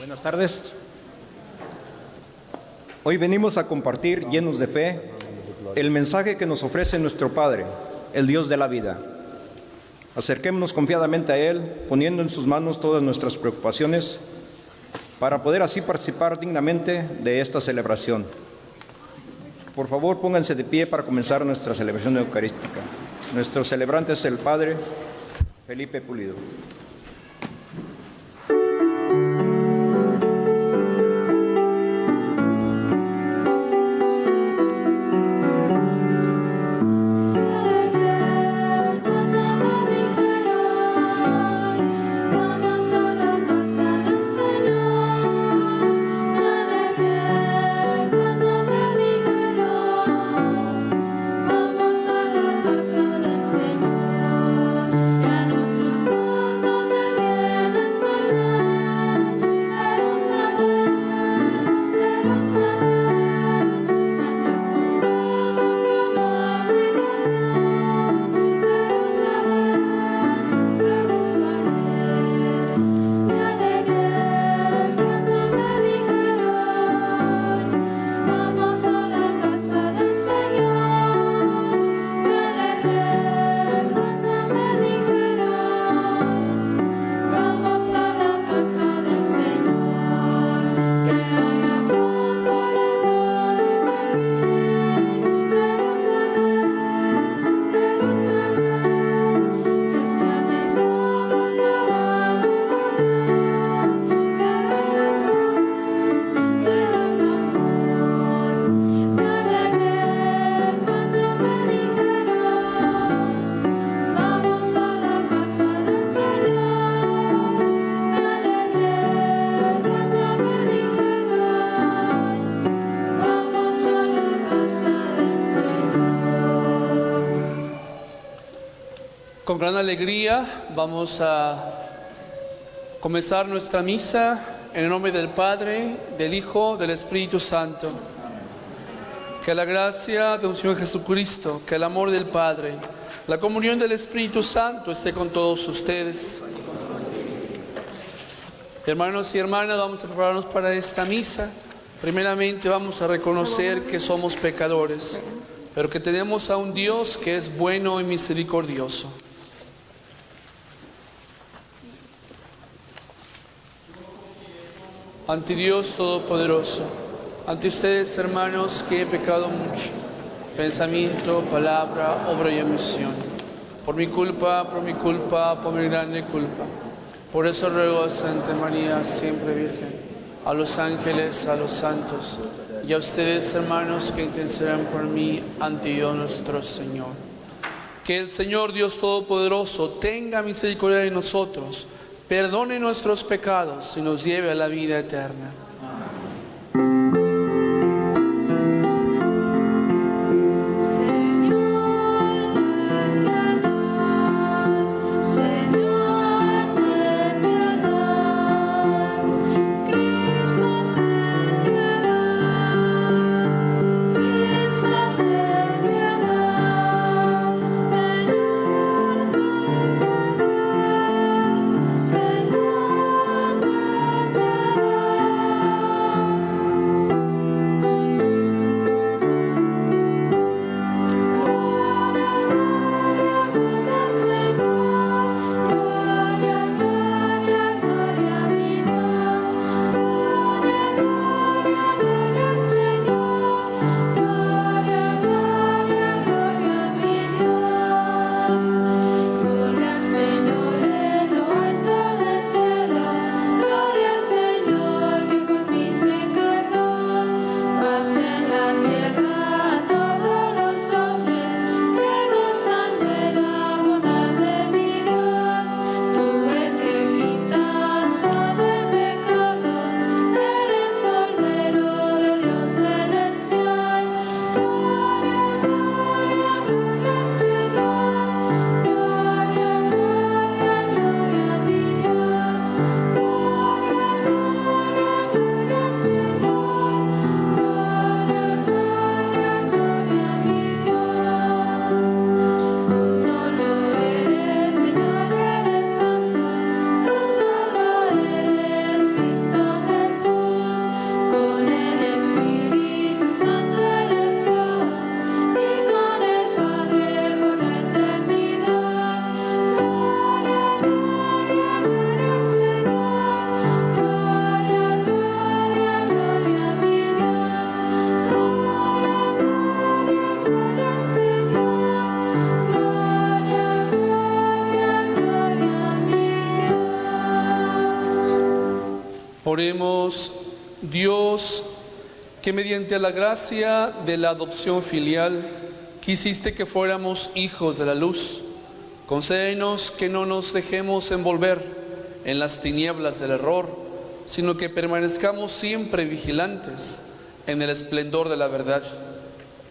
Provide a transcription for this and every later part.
Buenas tardes. Hoy venimos a compartir, llenos de fe, el mensaje que nos ofrece nuestro Padre, el Dios de la vida. Acerquémonos confiadamente a Él, poniendo en sus manos todas nuestras preocupaciones, para poder así participar dignamente de esta celebración. Por favor, pónganse de pie para comenzar nuestra celebración eucarística. Nuestro celebrante es el Padre Felipe Pulido. Con gran alegría vamos a comenzar nuestra misa en el nombre del Padre, del Hijo, del Espíritu Santo. Que la gracia de un Señor Jesucristo, que el amor del Padre, la comunión del Espíritu Santo esté con todos ustedes. Hermanos y hermanas, vamos a prepararnos para esta misa. Primeramente vamos a reconocer que somos pecadores, pero que tenemos a un Dios que es bueno y misericordioso. Ante Dios Todopoderoso, ante ustedes, hermanos, que he pecado mucho, pensamiento, palabra, obra y omisión, por mi culpa, por mi grande culpa. Por eso ruego a Santa María, siempre Virgen, a los ángeles, a los santos, y a ustedes, hermanos, que intercedan por mí ante Dios nuestro Señor. Que el Señor Dios Todopoderoso tenga misericordia de nosotros, perdone nuestros pecados y nos lleve a la vida eterna. Oremos. Dios, que mediante la gracia de la adopción filial quisiste que fuéramos hijos de la luz, concédenos que no nos dejemos envolver en las tinieblas del error, sino que permanezcamos siempre vigilantes en el esplendor de la verdad.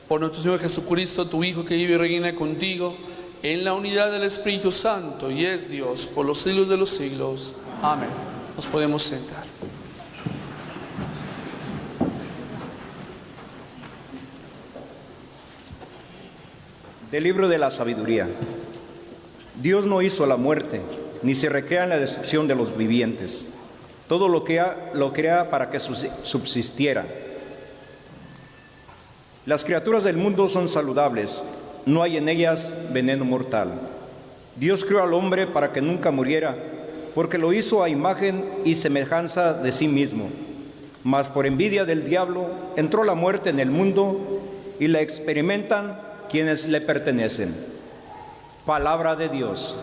Por nuestro Señor Jesucristo, tu Hijo, que vive y reina contigo en la unidad del Espíritu Santo y es Dios por los siglos de los siglos. Amén. Nos podemos sentar. Del libro de la sabiduría. Dios no hizo la muerte, ni se recrea en la destrucción de los vivientes. Todo lo crea para que subsistiera. Las criaturas del mundo son saludables, no hay en ellas veneno mortal. Dios creó al hombre para que nunca muriera, porque lo hizo a imagen y semejanza de sí mismo. Mas por envidia del diablo entró la muerte en el mundo y la experimentan quienes le pertenecen. Palabra de Dios.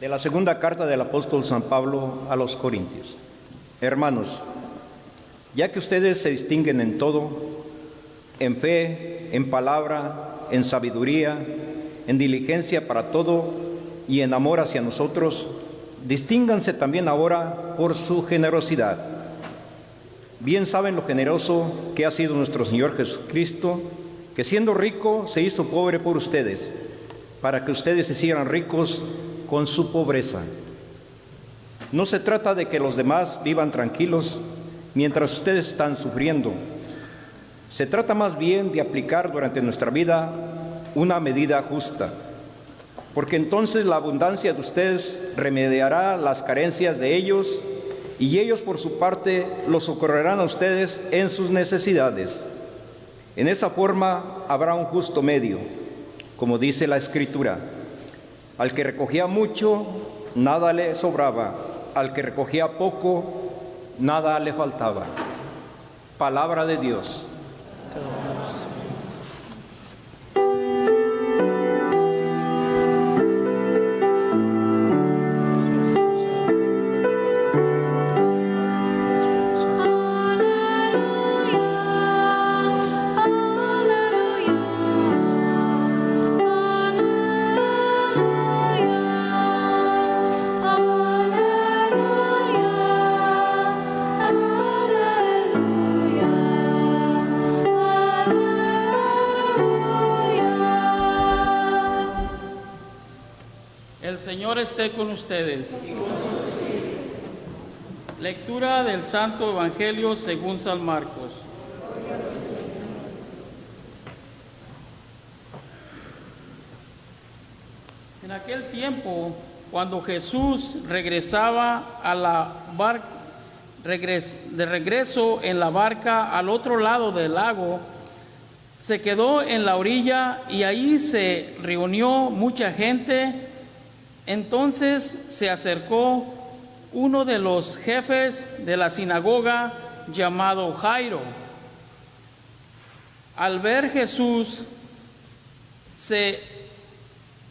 De la segunda carta del apóstol San Pablo a los Corintios. Hermanos, ya que ustedes se distinguen en todo, en fe, en palabra, en sabiduría, en diligencia para todo y en amor hacia nosotros, distínganse también ahora por su generosidad. Bien saben lo generoso que ha sido nuestro Señor Jesucristo, que siendo rico se hizo pobre por ustedes, para que ustedes se hicieran ricos con su pobreza. No se trata de que los demás vivan tranquilos mientras ustedes están sufriendo. Se trata más bien de aplicar durante nuestra vida una medida justa, porque entonces la abundancia de ustedes remediará las carencias de ellos y ellos por su parte los socorrerán a ustedes en sus necesidades. En esa forma habrá un justo medio, como dice la Escritura: al que recogía mucho, nada le sobraba; al que recogía poco, nada le faltaba. Palabra de Dios. El Señor esté con ustedes. Lectura del Santo Evangelio según San Marcos. En aquel tiempo, cuando Jesús regresaba a la barca, de regreso en la barca al otro lado del lago, se quedó en la orilla y ahí se reunió mucha gente. Entonces se acercó uno de los jefes de la sinagoga, llamado Jairo. Al ver Jesús, se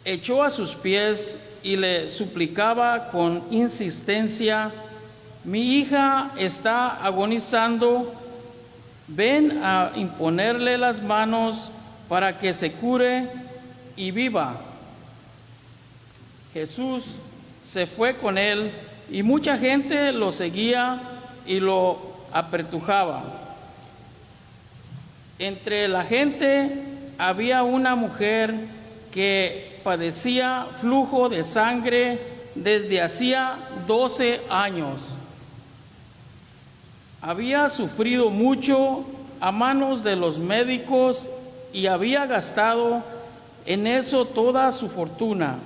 echó a sus pies y le suplicaba con insistencia: mi hija está agonizando, ven a imponerle las manos para que se cure y viva. Jesús se fue con él y mucha gente lo seguía y lo apretujaba. Entre la gente había una mujer que padecía flujo de sangre desde hacía 12 años. Había sufrido mucho a manos de los médicos y había gastado en eso toda su fortuna,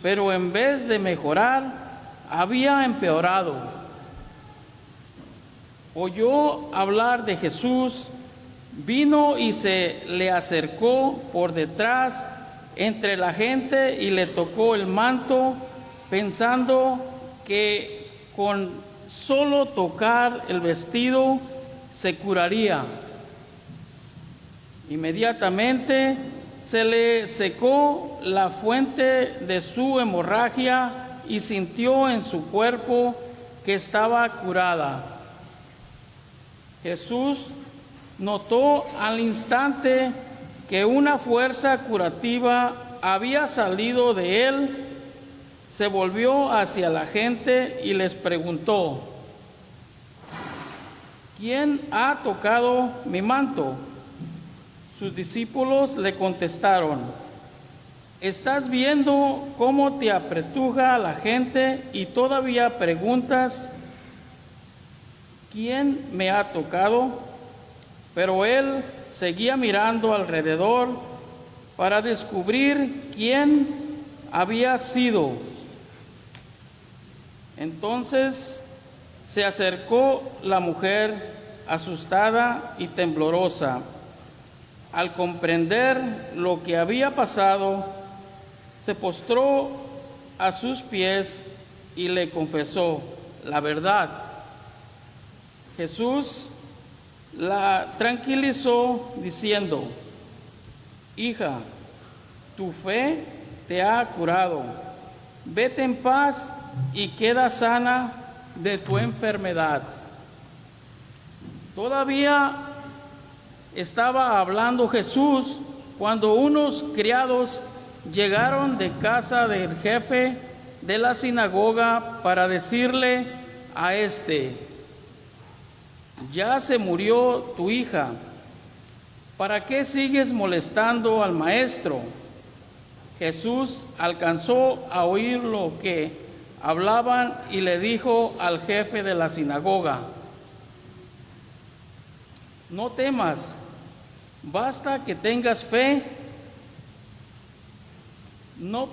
pero en vez de mejorar, había empeorado. Oyó hablar de Jesús, vino y se le acercó por detrás entre la gente y le tocó el manto, pensando que con solo tocar el vestido se curaría. Inmediatamente se le secó la fuente de su hemorragia y sintió en su cuerpo que estaba curada. Jesús notó al instante que una fuerza curativa había salido de él. Se volvió hacia la gente y les preguntó: ¿quién ha tocado mi manto? Sus discípulos le contestaron: ¿estás viendo cómo te apretuja la gente y todavía preguntas: ¿quién me ha tocado? Pero él seguía mirando alrededor para descubrir quién había sido. Entonces se acercó la mujer, asustada y temblorosa. Al comprender lo que había pasado, se postró a sus pies y le confesó la verdad. Jesús la tranquilizó diciendo: hija, tu fe te ha curado. Vete en paz y queda sana de tu enfermedad. Todavía estaba hablando Jesús cuando unos criados llegaron de casa del jefe de la sinagoga para decirle a éste: ya se murió tu hija, ¿para qué sigues molestando al maestro? Jesús alcanzó a oír lo que hablaban y le dijo al jefe de la sinagoga: no temas, basta que tengas fe. No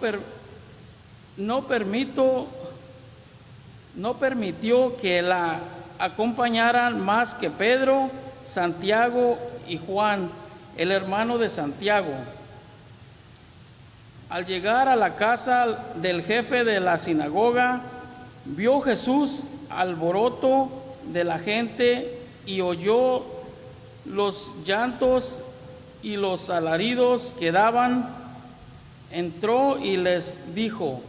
permitió que la acompañaran más que Pedro, Santiago y Juan, el hermano de Santiago. Al llegar a la casa del jefe de la sinagoga, vio Jesús alboroto de la gente y oyó los llantos y los alaridos que daban. Entró y les dijo: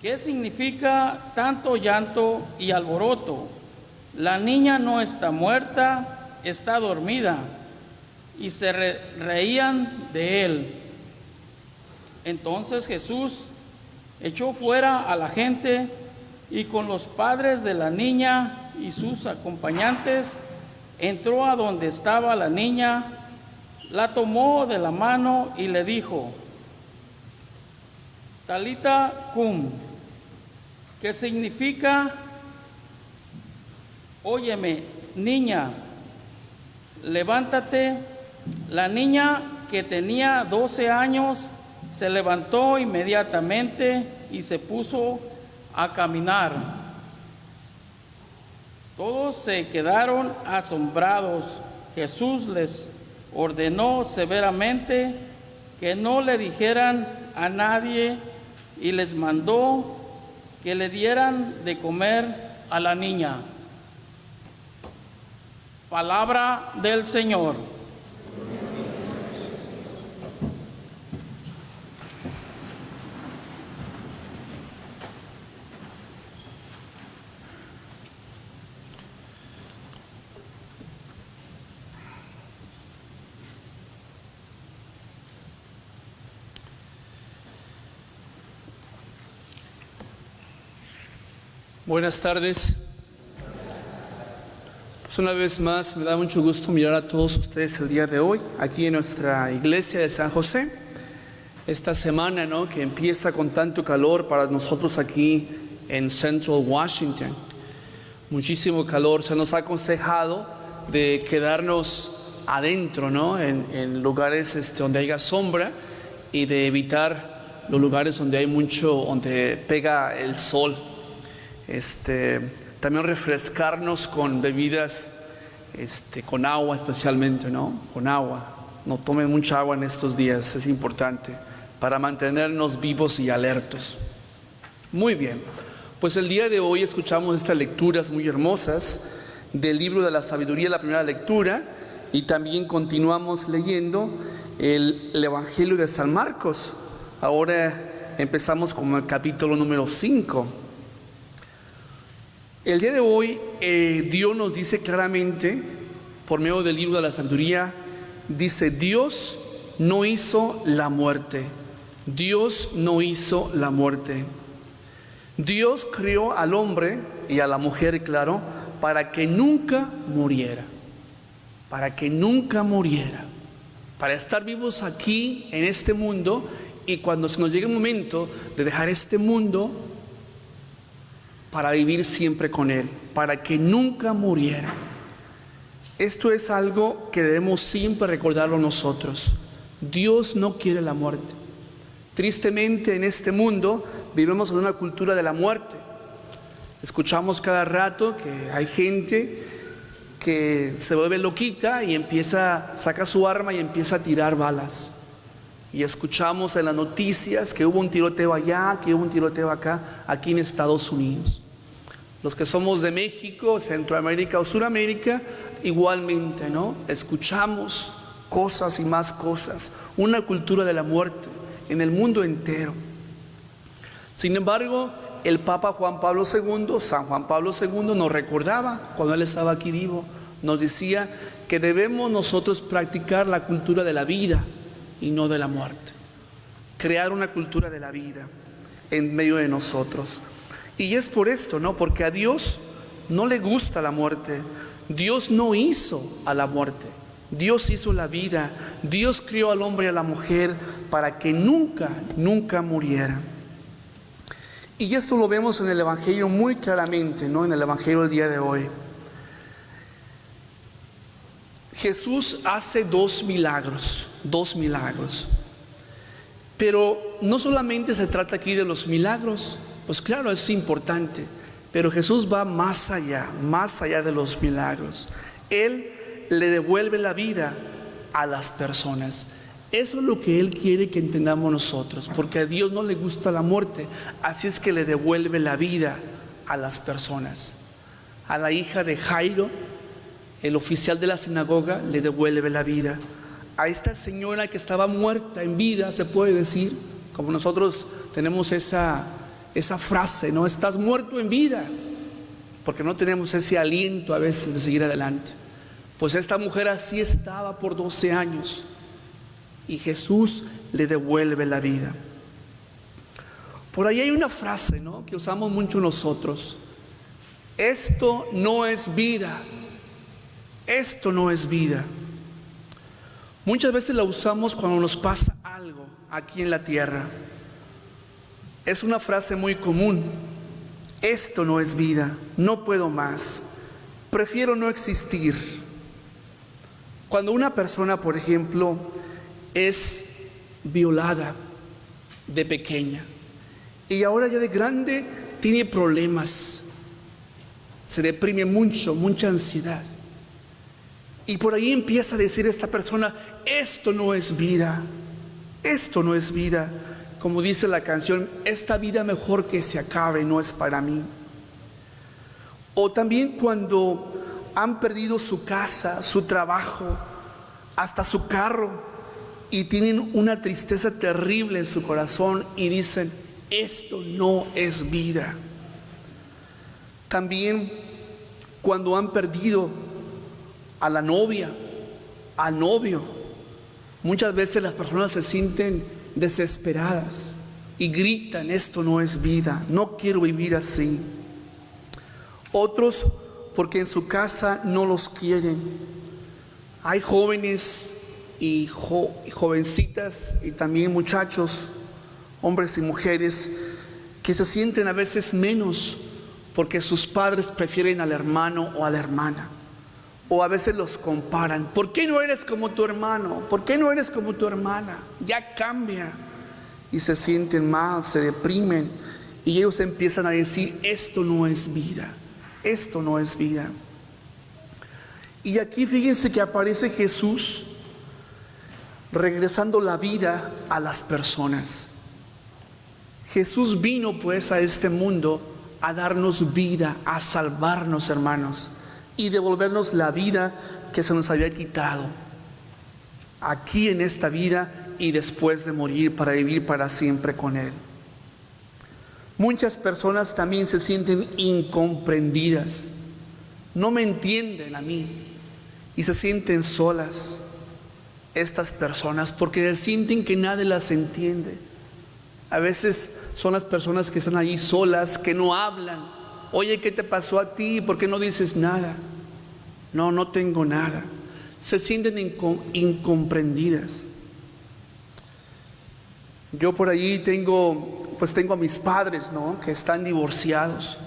¿qué significa tanto llanto y alboroto? La niña no está muerta, está dormida. Y se reían de él. Entonces Jesús echó fuera a la gente y con los padres de la niña y sus acompañantes entró a donde estaba la niña, la tomó de la mano y le dijo: Talita cum, que significa: óyeme, niña, levántate. La niña, que tenía 12 años, se levantó inmediatamente y se puso a caminar. Todos se quedaron asombrados. Jesús les ordenó severamente que no le dijeran a nadie y les mandó que le dieran de comer a la niña. Palabra del Señor. Buenas tardes. Pues una vez más me da mucho gusto mirar a todos ustedes el día de hoy aquí en nuestra iglesia de San José. Esta semana, ¿no?, que empieza con tanto calor para nosotros aquí en Central Washington. Muchísimo calor. Se nos ha aconsejado de quedarnos adentro, ¿no?, en lugares donde haya sombra y de evitar los lugares donde hay donde pega el sol. También refrescarnos con bebidas, con agua especialmente, ¿no? Con agua. No tomen mucha agua en estos días, es importante, para mantenernos vivos y alertos. Muy bien, pues el día de hoy escuchamos estas lecturas muy hermosas del libro de la sabiduría, la primera lectura, y también continuamos leyendo el Evangelio de San Marcos. Ahora empezamos con el capítulo número 5. El día de hoy Dios nos dice claramente, por medio del libro de la sabiduría, dice: Dios no hizo la muerte. Dios no hizo la muerte. Dios creó al hombre y a la mujer, claro, para que nunca muriera. Para que nunca muriera. Para estar vivos aquí en este mundo, y cuando se nos llegue el momento de dejar este mundo, para vivir siempre con Él, para que nunca muriera. Esto es algo que debemos siempre recordarlo nosotros. Dios no quiere la muerte. Tristemente, en este mundo vivimos en una cultura de la muerte. Escuchamos cada rato que hay gente que se vuelve loquita y saca su arma y empieza a tirar balas. Y escuchamos en las noticias que hubo un tiroteo allá, que hubo un tiroteo acá, aquí en Estados Unidos. Los que somos de México, Centroamérica o Suramérica, igualmente, ¿no? Escuchamos cosas y más cosas. Una cultura de la muerte en el mundo entero. Sin embargo, el Papa Juan Pablo II, San Juan Pablo II, nos recordaba, cuando él estaba aquí vivo, nos decía que debemos nosotros practicar la cultura de la vida y no de la muerte. Crear una cultura de la vida. en medio de nosotros. Y es por esto, ¿no? Porque a Dios no le gusta la muerte. Dios no hizo a la muerte. Dios hizo la vida. Dios crió al hombre y a la mujer para que nunca murieran. Y esto lo vemos en el Evangelio muy claramente, ¿no? En el Evangelio del día de hoy. Jesús hace dos milagros. Pero no solamente se trata aquí de los milagros, pues claro, es importante, pero Jesús va más allá de los milagros. Él le devuelve la vida a las personas. Eso es lo que Él quiere que entendamos nosotros, porque a Dios no le gusta la muerte, así es que le devuelve la vida a las personas. A la hija de Jairo, el oficial de la sinagoga, le devuelve la vida. A esta señora que estaba muerta en vida, se puede decir, como nosotros tenemos esa frase, ¿no? Estás muerto en vida, porque no tenemos ese aliento a veces de seguir adelante. Pues esta mujer así estaba por 12 años y Jesús le devuelve la vida. Por ahí hay una frase, ¿no?, que usamos mucho nosotros: esto no es vida, esto no es vida. Muchas veces la usamos cuando nos pasa algo aquí en la tierra. Es una frase muy común: esto no es vida, no puedo más, prefiero no existir. Cuando una persona, por ejemplo, es violada de pequeña y ahora ya de grande tiene problemas, se deprime mucho, mucha ansiedad, y por ahí empieza a decir esta persona: esto no es vida, esto no es vida. Como dice la canción, esta vida mejor que se acabe, no es para mí. O también cuando han perdido su casa, su trabajo, hasta su carro, y tienen una tristeza terrible en su corazón y dicen: esto no es vida. También cuando han perdido a la novia, al novio, muchas veces las personas se sienten desesperadas y gritan: esto no es vida, no quiero vivir así. Otros porque en su casa no los quieren. Hay jóvenes y jovencitas y también muchachos, hombres y mujeres, que se sienten a veces menos porque sus padres prefieren al hermano o a la hermana, o a veces los comparan: ¿por qué no eres como tu hermano? ¿Por qué no eres como tu hermana? Ya cambia. Y se sienten mal, se deprimen, y ellos empiezan a decir: esto no es vida, esto no es vida. Y aquí fíjense que aparece Jesús regresando la vida a las personas. Jesús vino pues a este mundo a darnos vida, a salvarnos, hermanos, y devolvernos la vida que se nos había quitado aquí en esta vida y después de morir, para vivir para siempre con Él. Muchas personas también se sienten incomprendidas, no me entienden a mí, y se sienten solas estas personas porque se sienten que nadie las entiende. A veces son las personas que están allí solas, que no hablan. Oye, ¿qué te pasó a ti? ¿Por qué no dices nada? No tengo nada. Se sienten incomprendidas. Yo por allí tengo a mis padres, ¿no?, que están divorciados.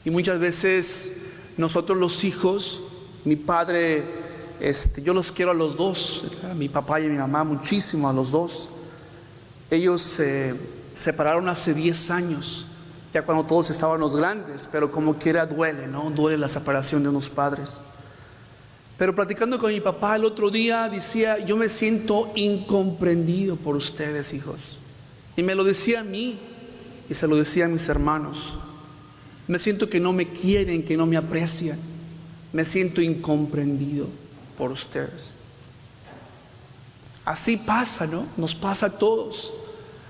Y muchas veces nosotros los hijos, mi padre, yo los quiero a los dos, a mi papá y a mi mamá muchísimo, a los dos. Ellos se separaron hace 10 años, ya cuando todos estábamos grandes, pero como quiera duele, ¿no? Duele la separación de unos padres. Pero platicando con mi papá el otro día, decía: yo me siento incomprendido por ustedes, hijos. Y me lo decía a mí y se lo decía a mis hermanos. Me siento que no me quieren, que no me aprecian. Me siento incomprendido por ustedes. Así pasa, ¿no? Nos pasa a todos.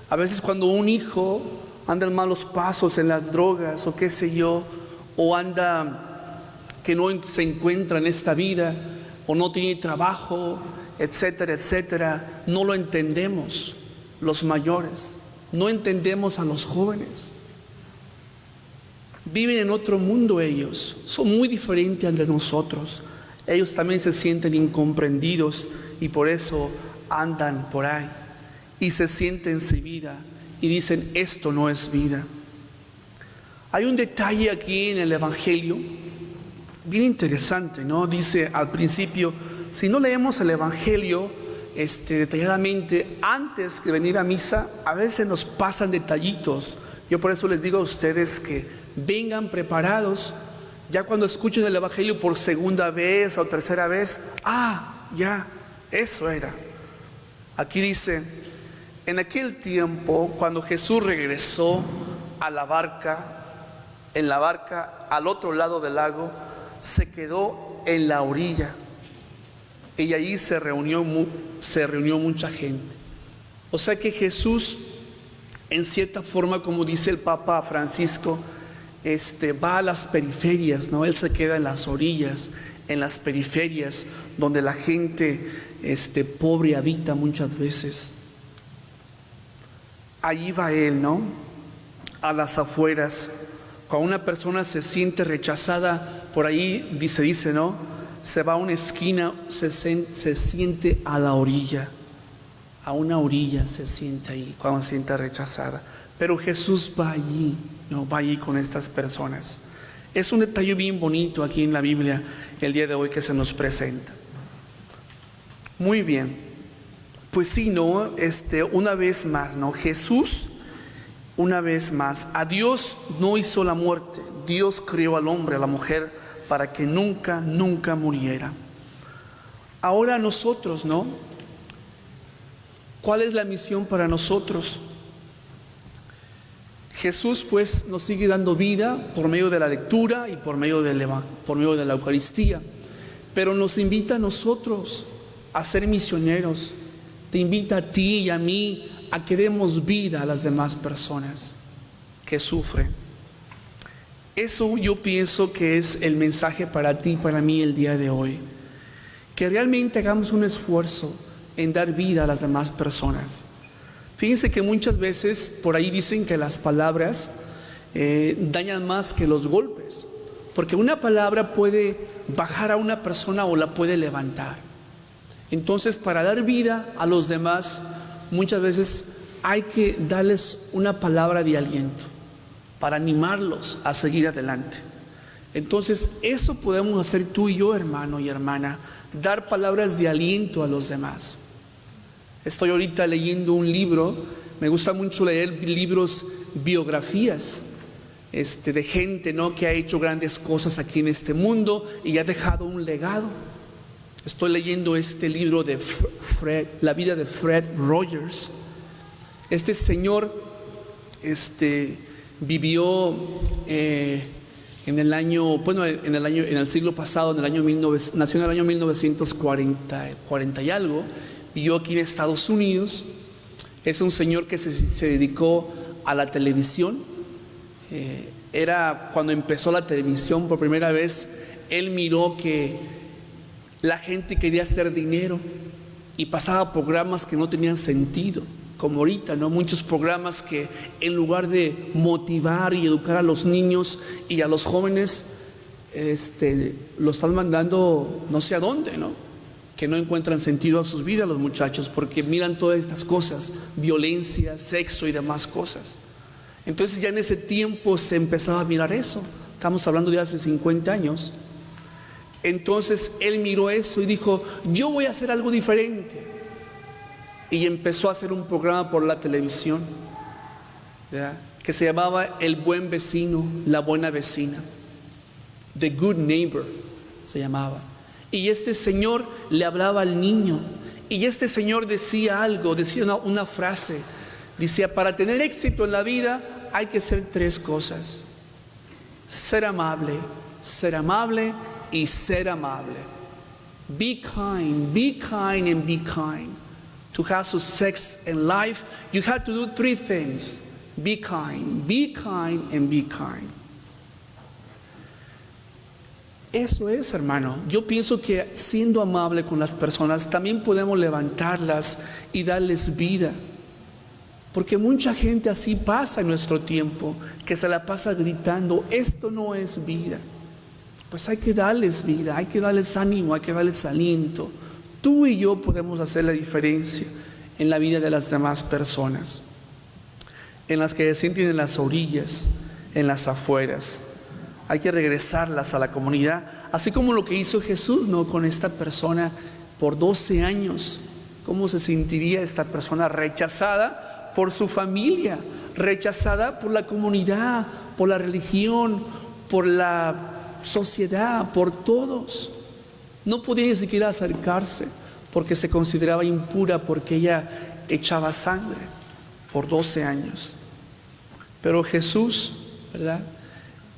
A veces cuando un hijo anda en malos pasos, en las drogas o qué sé yo, o anda que no se encuentra en esta vida, o no tiene trabajo, etcétera, etcétera, no lo entendemos los mayores. No entendemos a los jóvenes. Viven en otro mundo ellos, son muy diferentes al de nosotros. Ellos también se sienten incomprendidos y por eso andan por ahí y se sienten sin vida y dicen, esto no es vida. Hay un detalle aquí en el Evangelio bien interesante, ¿no? Dice al principio, si no leemos el Evangelio detalladamente antes de venir a misa, a veces nos pasan detallitos. Yo por eso les digo a ustedes que vengan preparados. Ya cuando escuchen el Evangelio por segunda vez o tercera vez, ya, eso era. Aquí dice, en aquel tiempo, cuando Jesús regresó a la barca, en la barca al otro lado del lago, se quedó en la orilla y allí se reunió mucha gente. O sea que Jesús, en cierta forma, como dice el Papa Francisco, va a las periferias, ¿no? Él se queda en las orillas, en las periferias, donde la gente pobre habita muchas veces. Allí va Él, ¿no? A las afueras. Cuando una persona se siente rechazada, por ahí dice, ¿no? Se va a una esquina, se siente a la orilla. A una orilla se siente ahí, cuando se siente rechazada. Pero Jesús va allí, ¿no? Va allí con estas personas. Es un detalle bien bonito aquí en la Biblia el día de hoy que se nos presenta. Muy bien. Pues sí, ¿no? Una vez más, ¿no? Jesús, una vez más, a Dios no hizo la muerte. Dios creó al hombre, a la mujer, para que nunca, nunca muriera. Ahora nosotros, ¿no? ¿Cuál es la misión para nosotros? Jesús pues nos sigue dando vida por medio de la lectura y por medio de la Eucaristía, pero nos invita a nosotros a ser misioneros. Te invita a ti y a mí a que demos vida a las demás personas que sufren. Eso yo pienso que es el mensaje para ti y para mí el día de hoy. Que realmente hagamos un esfuerzo en dar vida a las demás personas. Fíjense que muchas veces por ahí dicen que las palabras dañan más que los golpes, porque una palabra puede bajar a una persona o la puede levantar. Entonces, para dar vida a los demás, muchas veces hay que darles una palabra de aliento para animarlos a seguir adelante. Entonces, eso podemos hacer tú y yo, hermano y hermana, dar palabras de aliento a los demás. Estoy ahorita leyendo un libro, me gusta mucho leer libros, biografías de gente, ¿no? Que ha hecho grandes cosas aquí en este mundo y ha dejado un legado. Estoy leyendo este libro de la vida de Fred Rogers. Este señor vivió en el siglo pasado, nació en el año 1940 y algo. Vivió aquí en Estados Unidos. Es un señor que se dedicó a la televisión. Era cuando empezó la televisión por primera vez, él miró que la gente quería hacer dinero y pasaba programas que no tenían sentido, como ahorita, ¿no? Muchos programas que en lugar de motivar y educar a los niños y a los jóvenes, lo están mandando no sé a dónde, ¿no? Que no encuentran sentido a sus vidas los muchachos porque miran todas estas cosas, violencia, sexo y demás cosas. Entonces ya en ese tiempo se empezaba a mirar eso. Estamos hablando de hace 50 años. Entonces él miró eso y dijo, yo voy a hacer algo diferente. Y empezó a hacer un programa por la televisión, ¿verdad? Que se llamaba El Buen Vecino, La Buena Vecina. The Good Neighbor se llamaba. Y este señor le hablaba al niño. Y este señor decía algo, decía una frase. Decía, para tener éxito en la vida hay que hacer 3 cosas. Ser amable y ser amable. Be kind and be kind. To have success in life, you have to do 3 things. Be kind and be kind. Eso es, hermano. Yo pienso que siendo amable con las personas también podemos levantarlas y darles vida. Porque mucha gente así pasa en nuestro tiempo, que se la pasa gritando, esto no es vida. Pues hay que darles vida, hay que darles ánimo, hay que darles aliento. Tú y yo podemos hacer la diferencia en la vida de las demás personas, en las que se sienten en las orillas, en las afueras. Hay que regresarlas a la comunidad, así como lo que hizo Jesús, ¿no? Con esta persona por 12 años. ¿Cómo se sentiría esta persona rechazada por su familia, rechazada por la comunidad, por la religión, por la sociedad, por todos? No podía ni siquiera acercarse porque se consideraba impura, porque ella echaba sangre por 12 años. Pero Jesús, ¿verdad?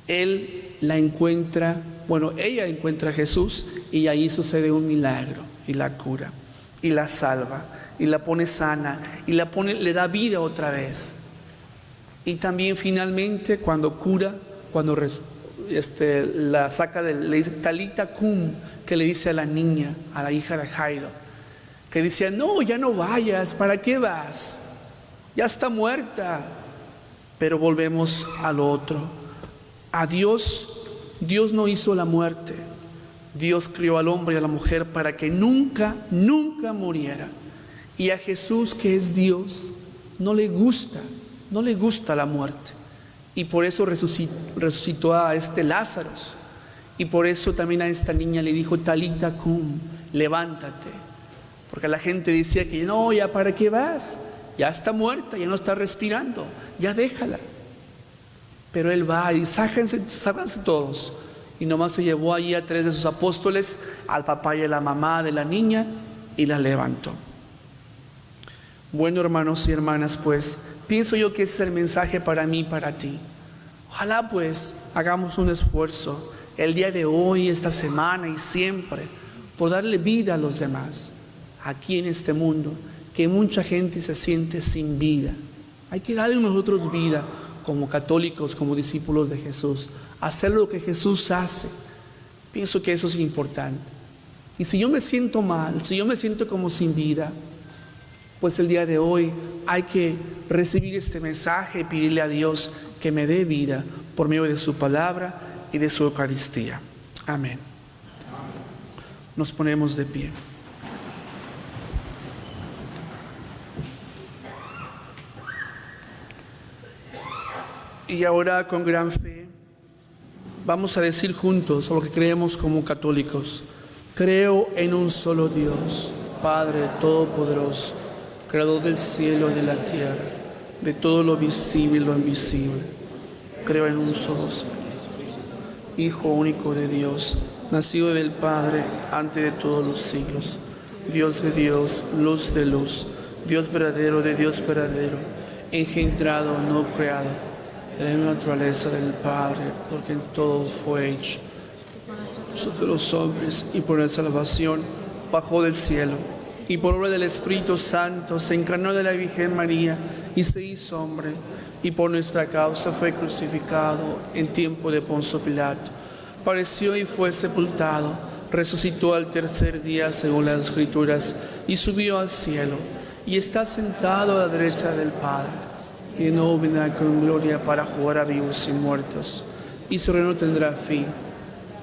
Él la encuentra, ella encuentra a Jesús y ahí sucede un milagro y la cura y la salva y la pone sana y le da vida otra vez. Y también finalmente cuando cura, cuando la saca, le dice Talita cum, que le dice a la niña, a la hija de Jairo, que decía, no, ya no vayas, ¿para qué vas? Ya está muerta. Pero volvemos al otro. A Dios no hizo la muerte. Dios crió al hombre y a la mujer para que nunca, nunca muriera. Y a Jesús, que es Dios, no le gusta la muerte. Y por eso resucitó a Lázaro. Y por eso también a esta niña le dijo, Talita cum, levántate. Porque la gente decía que no, ya para qué vas, ya está muerta, ya no está respirando, ya déjala. Pero él va y sáquense todos. Y nomás se llevó allí a 3 de sus apóstoles, al papá y a la mamá de la niña, y la levantó. Bueno, hermanos y hermanas, pues, pienso yo que ese es el mensaje para mí y para ti. Ojalá pues hagamos un esfuerzo el día de hoy, esta semana y siempre, por darle vida a los demás, aquí en este mundo, que mucha gente se siente sin vida. Hay que darle a nosotros vida, como católicos, como discípulos de Jesús, hacer lo que Jesús hace. Pienso que eso es importante. Y si yo me siento mal, si yo me siento como sin vida, pues el día de hoy hay que recibir este mensaje y pedirle a Dios que me dé vida por medio de su palabra y de su Eucaristía. Amén. Nos ponemos de pie. Y ahora con gran fe vamos a decir juntos lo que creemos como católicos. Creo en un solo Dios, Padre Todopoderoso, Creador del cielo y de la tierra, de todo lo visible y lo invisible. Creo en un solo Hijo único de Dios, nacido del Padre antes de todos los siglos, Dios de Dios, luz de luz, Dios verdadero de Dios verdadero, engendrado, no creado, de la naturaleza del Padre, porque en todo fue hecho. De los hombres y por la salvación bajó del cielo, y por obra del Espíritu Santo se encarnó de la Virgen María y se hizo hombre, y por nuestra causa fue crucificado en tiempo de Poncio Pilato. Padeció y fue sepultado, resucitó al tercer día según las Escrituras, y subió al cielo, y está sentado a la derecha del Padre. Y no vendrá con gloria para jugar a vivos y muertos, y su reino tendrá fin.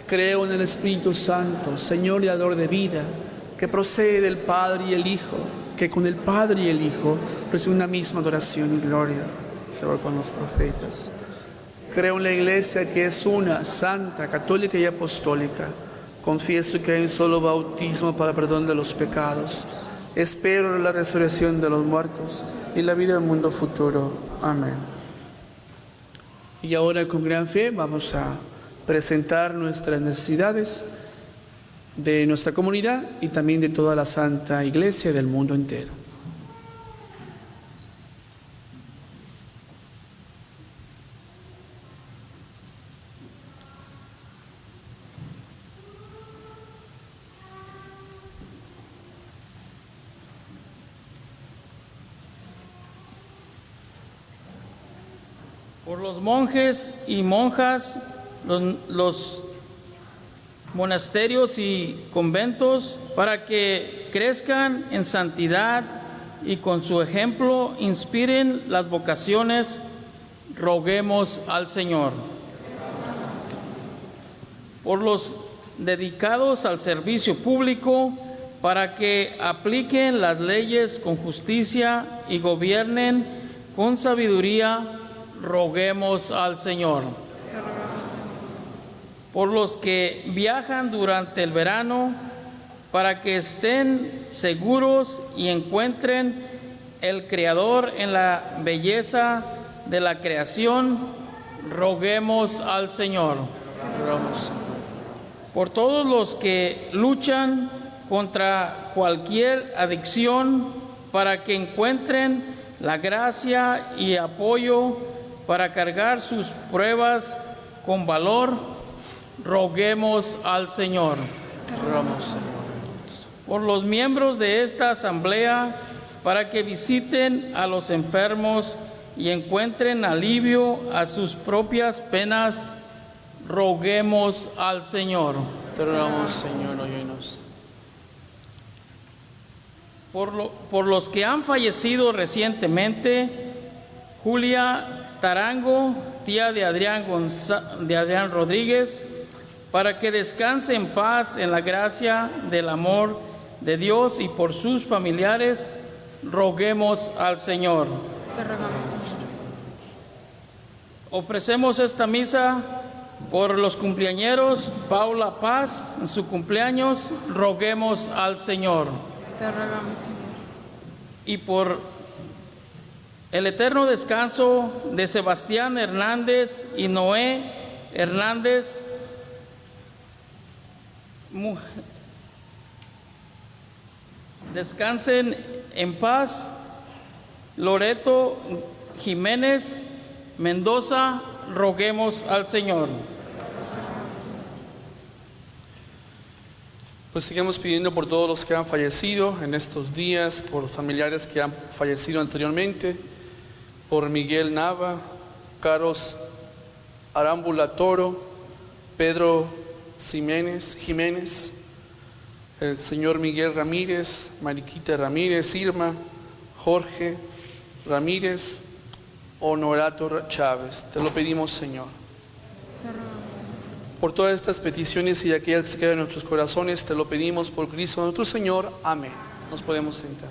Creo en el Espíritu Santo, Señor y dador de vida, que procede del Padre y el Hijo, que con el Padre y el Hijo recibe una misma adoración y gloria, que va con los profetas. Creo en la Iglesia, que es una, santa, católica y apostólica. Confieso que hay un solo bautismo para perdón de los pecados. Espero la resurrección de los muertos y la vida del mundo futuro. Amén. Y ahora con gran fe vamos a presentar nuestras necesidades de nuestra comunidad y también de toda la Santa Iglesia del mundo entero. Por los monjes y monjas, los monasterios y conventos, para que crezcan en santidad y con su ejemplo inspiren las vocaciones, roguemos al Señor. Por los dedicados al servicio público, para que apliquen las leyes con justicia y gobiernen con sabiduría, roguemos al Señor. Por los que viajan durante el verano, para que estén seguros y encuentren el Creador en la belleza de la creación, roguemos al Señor. Por todos los que luchan contra cualquier adicción, para que encuentren la gracia y apoyo para cargar sus pruebas con valor, roguemos al Señor. Por los miembros de esta asamblea, para que visiten a los enfermos y encuentren alivio a sus propias penas, roguemos al Señor. Te rogamos, Señor, óyenos. Por los que han fallecido recientemente, Julia Tarango, tía de Adrián Rodríguez, para que descanse en paz en la gracia del amor de Dios, y por sus familiares, roguemos al Señor. Te rogamos, Señor. Ofrecemos esta misa por los cumpleañeros. Paula Paz, en su cumpleaños, roguemos al Señor. Te rogamos, Señor. Y por el eterno descanso de Sebastián Hernández y Noé Hernández, descansen en paz. Loreto Jiménez Mendoza, roguemos al Señor. Pues seguimos pidiendo por todos los que han fallecido en estos días, por los familiares que han fallecido anteriormente, por Miguel Nava, Carlos Arámbula Toro, Pedro Jiménez, el señor Miguel Ramírez, Mariquita Ramírez, Irma, Jorge Ramírez, Honorato Chávez. Te lo pedimos, Señor. Por todas estas peticiones y aquellas que se quedan en nuestros corazones, te lo pedimos por Cristo nuestro Señor. Amén. Nos podemos sentar.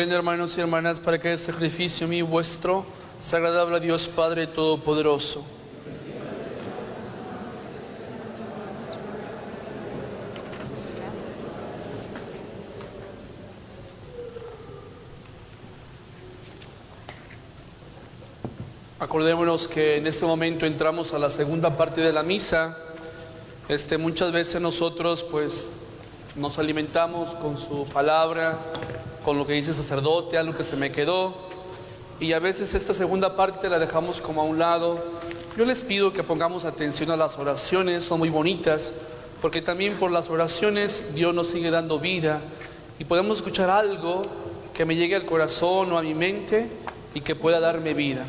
Ven, hermanos y hermanas, para que el sacrificio mío y vuestro sea agradable a Dios Padre Todopoderoso. Acordémonos que en este momento entramos a la segunda parte de la misa. Muchas veces nosotros pues nos alimentamos con su palabra, con lo que dice el sacerdote, algo que se me quedó, y a veces esta segunda parte la dejamos como a un lado. Yo les pido que pongamos atención a las oraciones, son muy bonitas, porque también por las oraciones Dios nos sigue dando vida y podemos escuchar algo que me llegue al corazón o a mi mente y que pueda darme vida.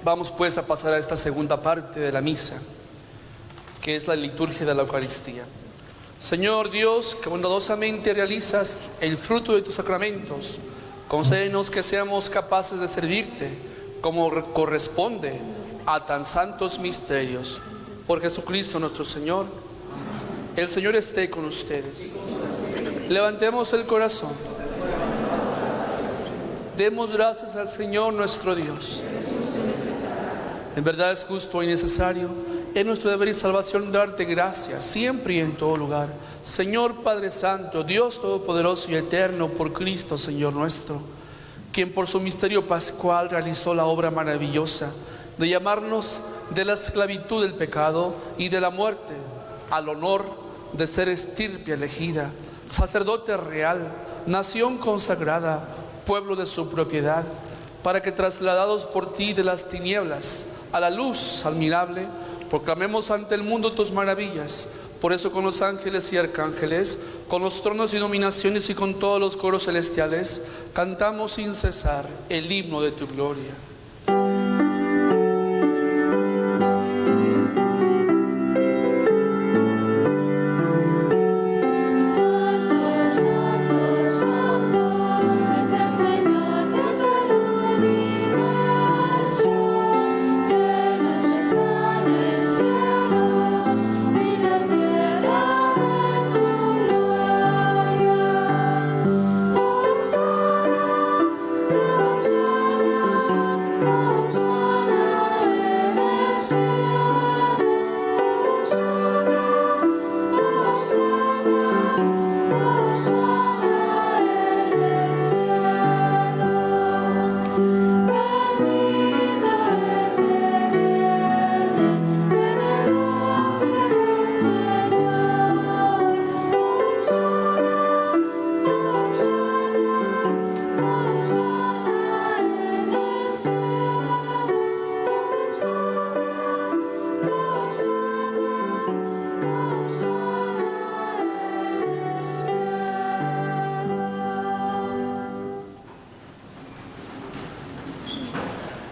Vamos pues a pasar a esta segunda parte de la misa, que es la liturgia de la Eucaristía. Señor Dios, que bondadosamente realizas el fruto de tus sacramentos, concédenos que seamos capaces de servirte como corresponde a tan santos misterios. Por Jesucristo nuestro Señor. El Señor esté con ustedes. Levantemos el corazón. Demos gracias al Señor nuestro Dios. En verdad es justo y necesario, es nuestro deber y salvación darte gracias siempre y en todo lugar. Señor Padre Santo, Dios Todopoderoso y Eterno, por Cristo Señor nuestro, quien por su misterio pascual realizó la obra maravillosa de llamarnos de la esclavitud del pecado y de la muerte al honor de ser estirpe elegida, sacerdote real, nación consagrada, pueblo de su propiedad, para que trasladados por ti de las tinieblas a la luz admirable, proclamemos ante el mundo tus maravillas. Por eso con los ángeles y arcángeles, con los tronos y dominaciones y con todos los coros celestiales, cantamos sin cesar el himno de tu gloria.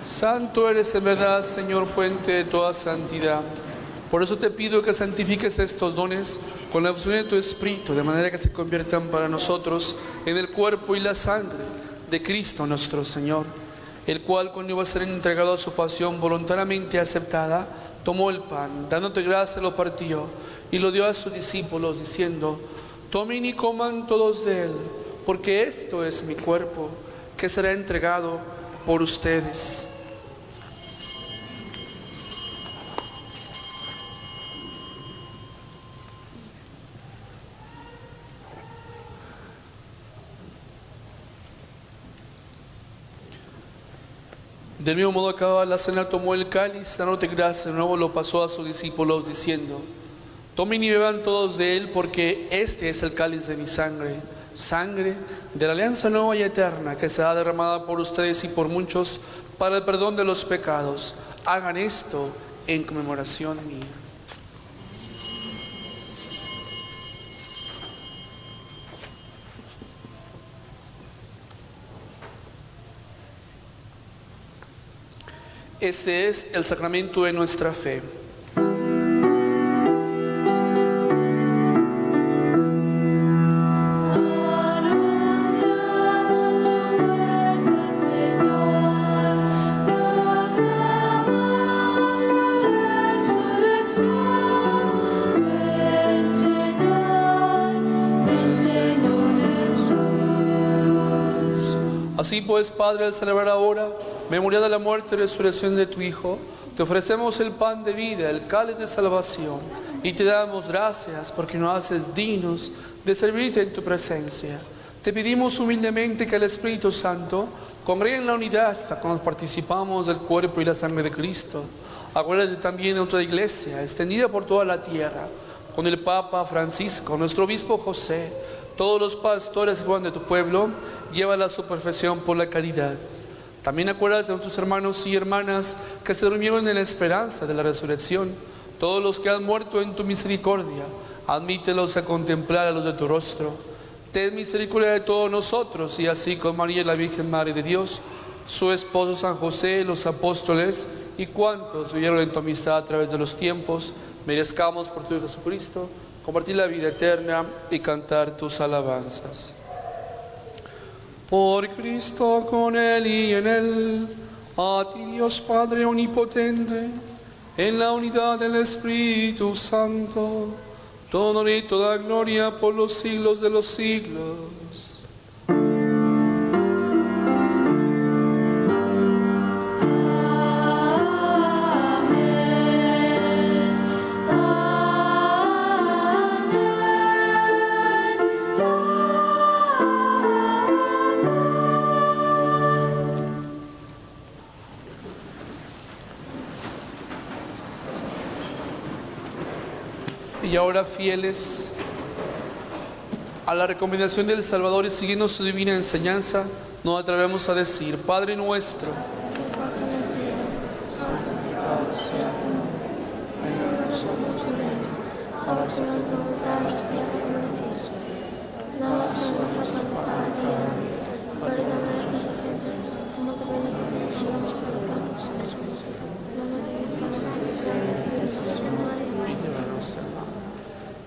Santo eres en verdad, Señor, fuente de toda santidad. Por eso te pido que santifiques estos dones con la opción de tu Espíritu, de manera que se conviertan para nosotros en el cuerpo y la sangre de Cristo nuestro Señor, el cual, cuando iba a ser entregado a su pasión voluntariamente aceptada, tomó el pan, dándote gracias, lo partió y lo dio a sus discípulos, diciendo: tomen y coman todos de él, porque esto es mi cuerpo, que será entregado por ustedes. Del mismo modo, acabada la cena, tomó el cáliz, dándote gracias, de nuevo lo pasó a sus discípulos, diciendo: tomen y beban todos de él, porque este es el cáliz de mi sangre, sangre de la alianza nueva y eterna, que será derramada por ustedes y por muchos para el perdón de los pecados. Hagan esto en conmemoración mía. Este es el sacramento de nuestra fe. Así pues, Padre, al celebrar ahora, memoria de la muerte y resurrección de tu Hijo, te ofrecemos el pan de vida, el cáliz de salvación, y te damos gracias porque nos haces dignos de servirte en tu presencia. Te pedimos humildemente que el Espíritu Santo congregue en la unidad cuando participamos del cuerpo y la sangre de Cristo. Acuérdate también de otra iglesia extendida por toda la tierra, con el Papa Francisco, nuestro obispo José, todos los pastores de tu pueblo, llévala a su perfección por la caridad. También acuérdate de tus hermanos y hermanas que se durmieron en la esperanza de la resurrección, todos los que han muerto en tu misericordia, admítelos a contemplar a los de tu rostro. Ten misericordia de todos nosotros, y así con María, la Virgen Madre de Dios, su esposo San José, los apóstoles y cuantos vivieron en tu amistad a través de los tiempos, merezcamos por tu Hijo Jesucristo compartir la vida eterna y cantar tus alabanzas. Por Cristo, con Él y en Él, a ti Dios Padre omnipotente, en la unidad del Espíritu Santo, todo honor y toda gloria por los siglos de los siglos. Y ahora, fieles a la recomendación del Salvador y siguiendo su divina enseñanza, nos atrevemos a decir: Padre nuestro, santificado sea tu nombre, venga a nosotros tu reino, hágase tu voluntad en la tierra como en el cielo. Danos hoy nuestro pan diario, perdónanos nuestras ofensas, como también nosotros perdonamos por los casos de nuestros enemigos. No nos dejes caer en la tentación y líbranos del mal.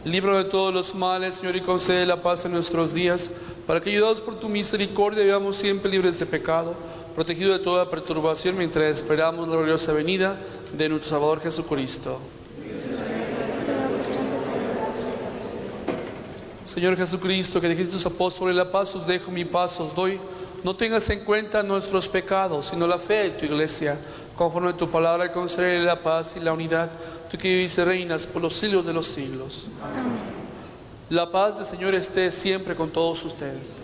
Libra de todos los males, Señor, y concede la paz en nuestros días, para que, ayudados por tu misericordia, vivamos siempre libres de pecado, protegidos de toda perturbación, mientras esperamos la gloriosa venida de nuestro Salvador Jesucristo. Señor Jesucristo, que dijiste a tus apóstoles: la paz os dejo, mi paz os doy, no tengas en cuenta nuestros pecados, sino la fe de tu iglesia. Conforme a tu palabra, concédele la paz y la unidad, tú que vives y reinas por los siglos de los siglos. Amén. La paz del Señor esté siempre con todos ustedes.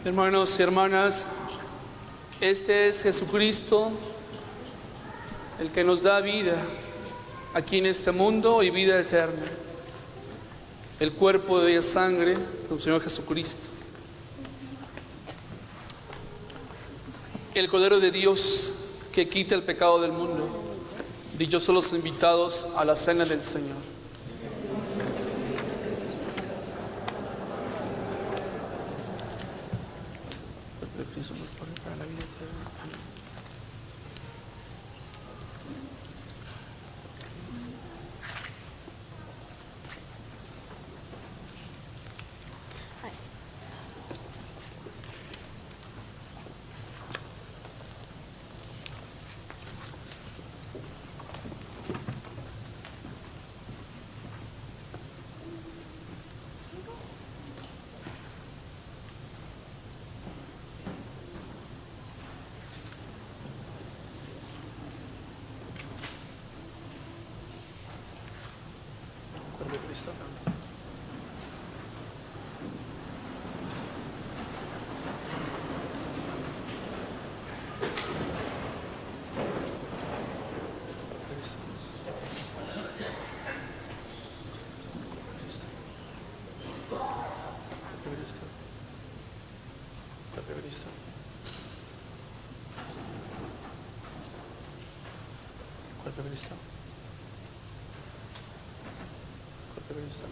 Hermanos y hermanas, este es Jesucristo, el que nos da vida aquí en este mundo y vida eterna. El cuerpo de sangre del Señor Jesucristo. El Cordero de Dios que quita el pecado del mundo. Dichosos los invitados a la cena del Señor. Cristo nos pone para la vida eterna. Amén. Cuerpo de Cristo. Cuerpo de Cristo. Cuerpo de Cristo.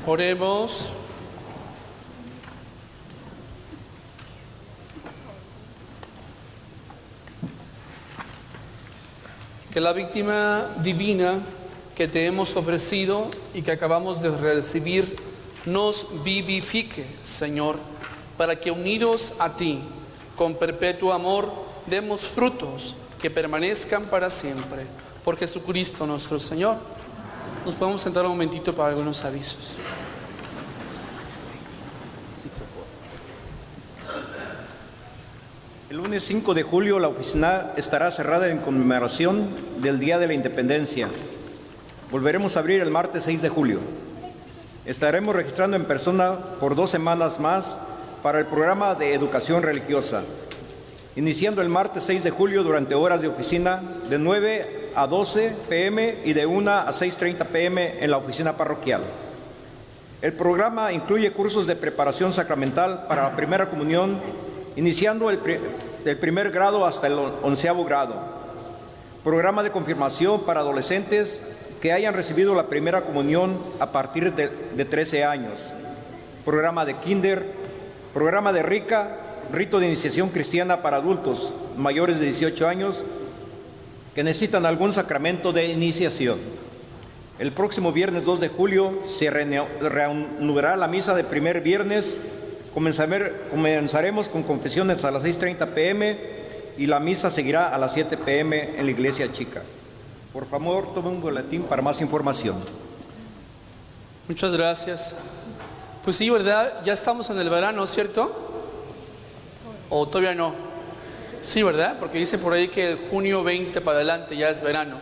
Oremos. Que la víctima divina que te hemos ofrecido y que acabamos de recibir nos vivifique, Señor, para que unidos a ti, con perpetuo amor, demos frutos que permanezcan para siempre. Por Jesucristo nuestro Señor. Nos podemos sentar un momentito para algunos avisos. El lunes 5 de julio la oficina estará cerrada en conmemoración del Día de la Independencia. Volveremos a abrir el martes 6 de julio. Estaremos registrando en persona por 2 semanas más para el programa de educación religiosa, iniciando el martes 6 de julio durante horas de oficina de 9 a 12 p.m. y de 1 a 6:30 p.m. en la oficina parroquial. El programa incluye cursos de preparación sacramental para la primera comunión, iniciando el primer grado hasta el 11º grado. Programa de confirmación para adolescentes que hayan recibido la primera comunión a partir de 13 años. Programa de kinder, programa de RICA, rito de iniciación cristiana para adultos mayores de 18 años que necesitan algún sacramento de iniciación. El próximo viernes 2 de julio se reanudará la misa de primer viernes. Comenzaremos con confesiones a las 6:30 p.m. y la misa seguirá a las 7 p.m. en la iglesia chica. Por favor, tome un boletín para más información. Muchas gracias. Pues sí, ¿verdad? Ya estamos en el verano, ¿cierto? ¿O todavía no? Sí, ¿verdad? Porque dice por ahí que el junio 20 para adelante ya es verano.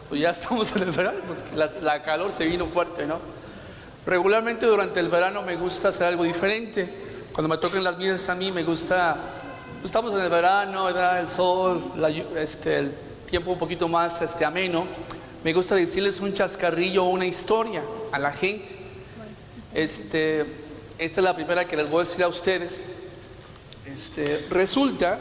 Pues ya estamos en el verano, pues que la calor se vino fuerte, ¿no? Regularmente durante el verano me gusta hacer algo diferente. Cuando me toquen las misas a mí me gusta, pues estamos en el verano, ¿verdad? El sol, el tiempo un poquito más ameno. Me gusta decirles un chascarrillo o una historia a la gente. Esta es la primera que les voy a decir a ustedes. Resulta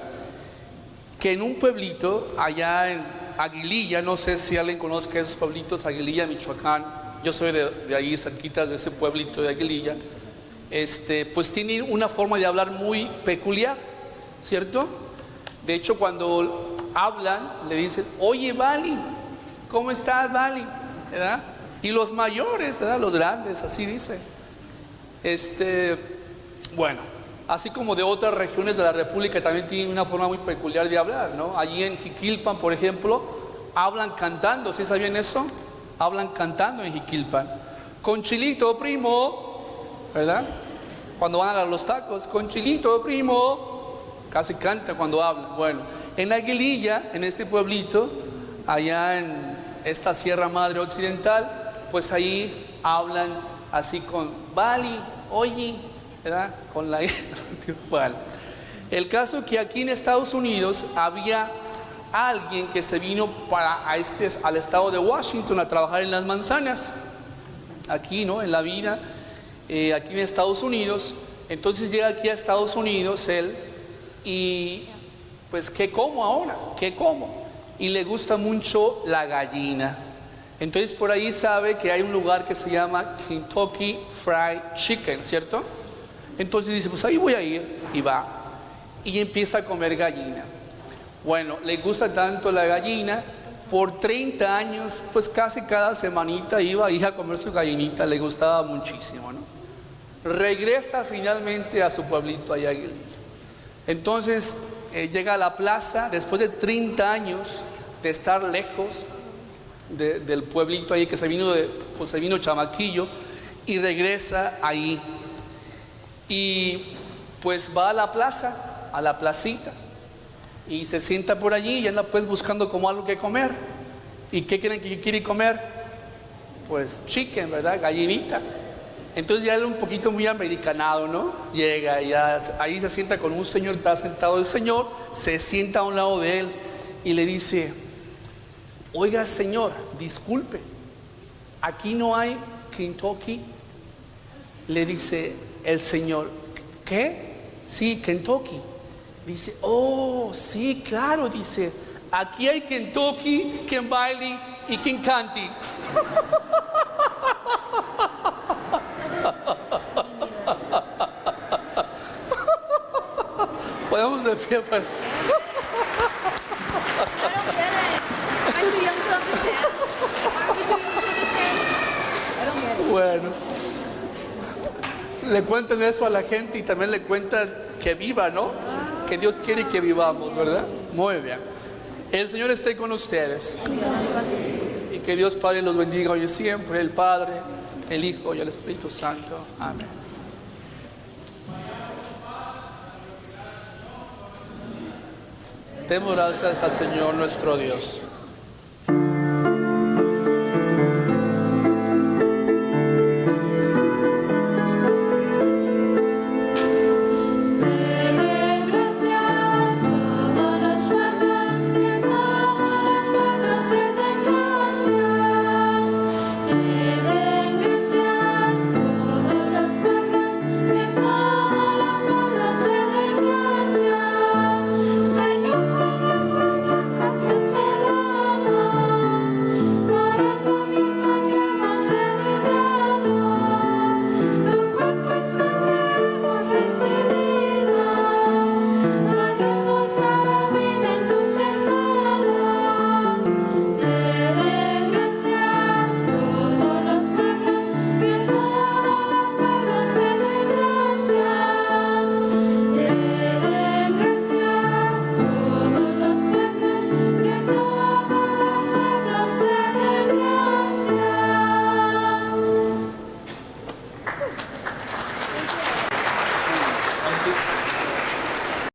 que en un pueblito allá en Aguililla, no sé si alguien conozca esos pueblitos, Aguililla, Michoacán, yo soy de ahí, cerquitas de ese pueblito de Aguililla, pues tienen una forma de hablar muy peculiar, ¿cierto? De hecho, cuando hablan, le dicen, oye, Vali, ¿cómo estás, Vali? ¿Verdad? Y los mayores, ¿verdad? Los grandes, así dicen. Bueno, así como de otras regiones de la República también tienen una forma muy peculiar de hablar, ¿no? Allí en Jiquilpan, por ejemplo, hablan cantando, ¿sí sabían eso? Hablan cantando en Jiquilpan. Con chilito, primo, ¿verdad? Cuando van a dar los tacos, con chilito, primo, casi canta cuando hablan. Bueno, en Aguililla, en este pueblito, allá en esta Sierra Madre Occidental, pues ahí hablan así con Vali, oye, ¿verdad? Con la bueno, el caso es que aquí en Estados Unidos había alguien que se vino al estado de Washington a trabajar en las manzanas, aquí, ¿no? En la vida, aquí en Estados Unidos. Entonces llega aquí a Estados Unidos él y pues ¿qué como ahora? ¿Qué como? Y le gusta mucho la gallina. Entonces por ahí sabe que hay un lugar que se llama Kentucky Fried Chicken, ¿cierto? Entonces dice, pues ahí voy a ir, y va, y empieza a comer gallina. Bueno, le gusta tanto la gallina, por 30 años, pues casi cada semanita iba a comer su gallinita, le gustaba muchísimo, ¿no? Regresa finalmente a su pueblito allá. Entonces llega a la plaza, después de 30 años de estar lejos del pueblito ahí, que se vino chamaquillo, y regresa ahí. Y pues va a la plaza, a la placita, y se sienta por allí y anda pues buscando como algo que comer. ¿Y qué creen que quiere comer? Pues chicken, ¿verdad? Gallinita. Entonces ya él un poquito muy americanado, ¿no? Llega y ahí se sienta con un señor que está sentado. El señor se sienta a un lado de él y le dice, oiga señor, disculpe, aquí no hay Kentucky. Le dice el señor, ¿qué? Sí, Kentucky. Dice, oh, sí, claro, dice, aquí hay Kentucky, Ken Bailey y Ken Canty. de pie para... I don't get it. Am I too young to understand? Are we too young to understand? I don't get it. Bueno, le cuentan esto a la gente y también le cuentan que viva, ¿no? Que Dios quiere que vivamos, ¿verdad? Muy bien. El Señor esté con ustedes. Y que Dios Padre los bendiga hoy y siempre, el Padre, el Hijo y el Espíritu Santo. Amén. Demos gracias al Señor nuestro Dios.